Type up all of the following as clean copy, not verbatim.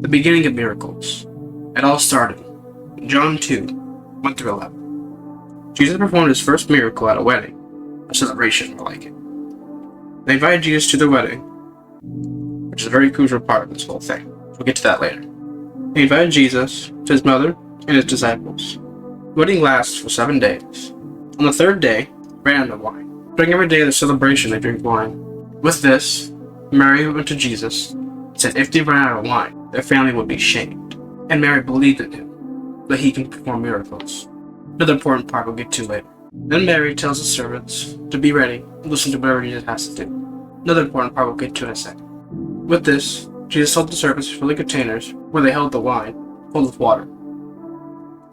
The beginning of miracles. It all started in John 2, 1 through 11. Jesus performed his first miracle at a wedding, a celebration, more like it. They invited Jesus to their wedding, which is a very crucial part of this whole thing. We'll get to that later. They invited Jesus, to his mother, and his disciples. The wedding lasts for 7 days. On the third day, they ran out of wine. During every day of the celebration, they drink wine. With this, Mary went to Jesus and said if they ran out of wine, their family would be shamed. And Mary believed in him, that he can perform miracles. Another important part we'll get to later. Then Mary tells the servants to be ready and listen to whatever Jesus has to do. Another important part we'll get to in a second. With this, Jesus told the servants to fill the containers where they held the wine, filled with water.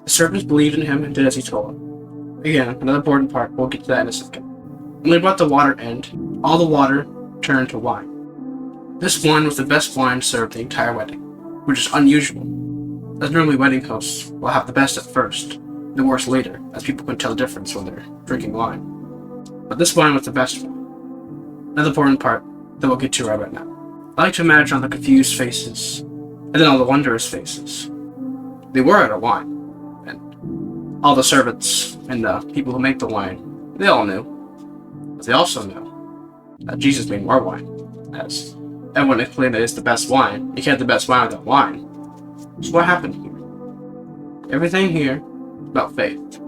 The servants believed in him and did as he told them. Again, another important part, we'll get to that in a second. When they brought the water in, all the water turned to wine. This wine was the best wine served the entire wedding, which is unusual, as normally wedding hosts will have the best at first, the worst later, as people can tell the difference when they're drinking wine. But this wine was the best one. Another important part that we'll get to right now. I like to imagine all the confused faces, and then all the wondrous faces. They were out of wine, and all the servants and the people who make the wine, they all knew. But they also knew that Jesus made more wine, as everyone explained that it's the best wine. You can't have the best wine without wine. So what happened here? Everything here is about faith.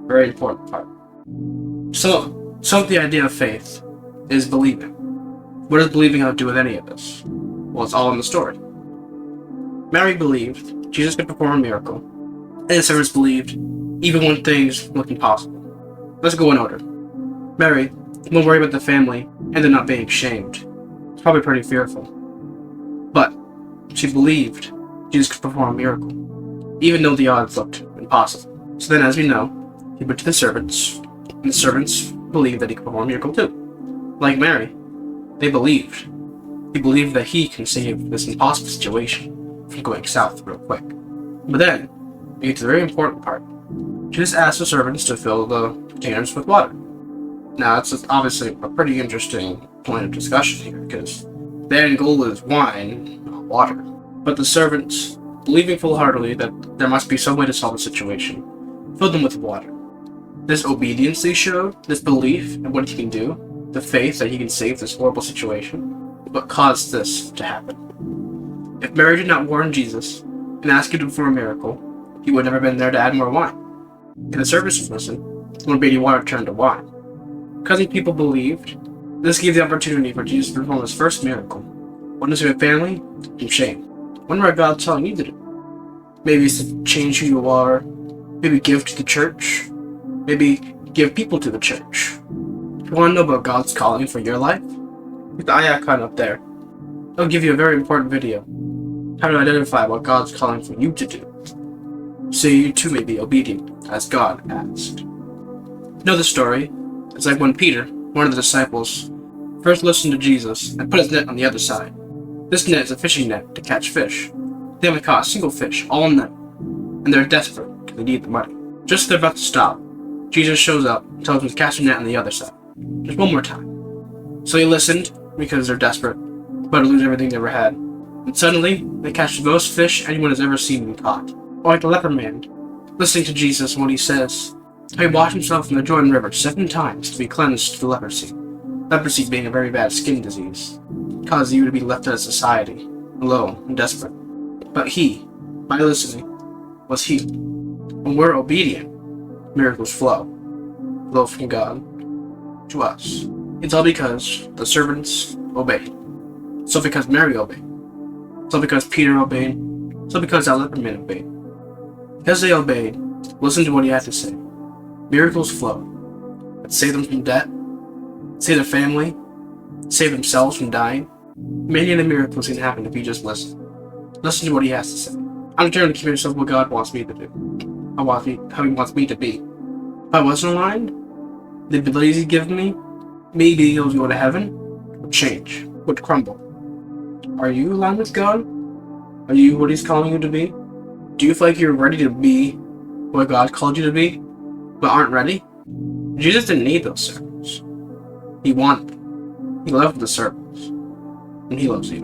Very important part. So of the idea of faith is believing. What does believing have to do with any of this? Well, it's all in the story. Mary believed Jesus could perform a miracle, and the servants believed even when things looked impossible. Let's go in order. Mary, don't worry about the family and they're not being shamed. It's probably pretty fearful. But she believed Jesus could perform a miracle, even though the odds looked impossible. So then, as we know, he went to the servants, and the servants believed that he could perform a miracle too. Like Mary, they believed. He believed that he can save this impossible situation from going south real quick. But then, we get to the very important part. Jesus asked the servants to fill the containers with water. Now, it's obviously a pretty interesting point of discussion here, because the end goal is wine, not water. But the servants, believing full-heartedly that there must be some way to solve the situation, filled them with water. This obedience they showed, this belief in what he can do, the faith that he can save this horrible situation, what caused this to happen. If Mary did not warn Jesus and ask him to perform a miracle, he would never have been there to add more wine. If the servants listened, when baby water turned to wine. Because these people believed, this gave the opportunity for Jesus to perform his first miracle. One to save a family from shame. Wonder what God's telling you to do. Maybe it's to change who you are, maybe give to the church, maybe give people to the church. If you want to know about God's calling for your life, hit the eye icon up there. It'll give you a very important video, how to identify what God's calling for you to do, so you too may be obedient as God asked. You know the story. It's like when Peter, one of the disciples, first listened to Jesus and put his net on the other side. This net is a fishing net to catch fish. They haven't caught a single fish all night, and they're desperate because they need the money. Just as they're about to stop, Jesus shows up and tells them to cast their net on the other side. Just one more time. So they listened because they're desperate, about to lose everything they ever had. And suddenly, they catch the most fish anyone has ever seen and caught. Or like the leper man, listening to Jesus and what he says, how he washed himself in the Jordan River 7 times to be cleansed of the leprosy. Leprosy being a very bad skin disease, causing you to be left out of society, alone and desperate. But he, by listening, was healed. When we're obedient, miracles flow from God to us. It's all because the servants obeyed. It's all because Mary obeyed. It's all because Peter obeyed. It's all because that leper man obeyed. Because they obeyed, listen to what he had to say. Miracles flow. It saved them from debt, save their family, save themselves from dying. Many of the miracles can happen if you just listen. Listen to what he has to say. I'm determined to keep myself what God wants me to do. How he wants me to be. If I wasn't aligned, the abilities he's given me, maybe able to go to heaven, would change, would crumble. Are you aligned with God? Are you what he's calling you to be? Do you feel like you're ready to be what God called you to be, but aren't ready? Jesus didn't need those servants. He wanted them. He loved the servants. And he loves you.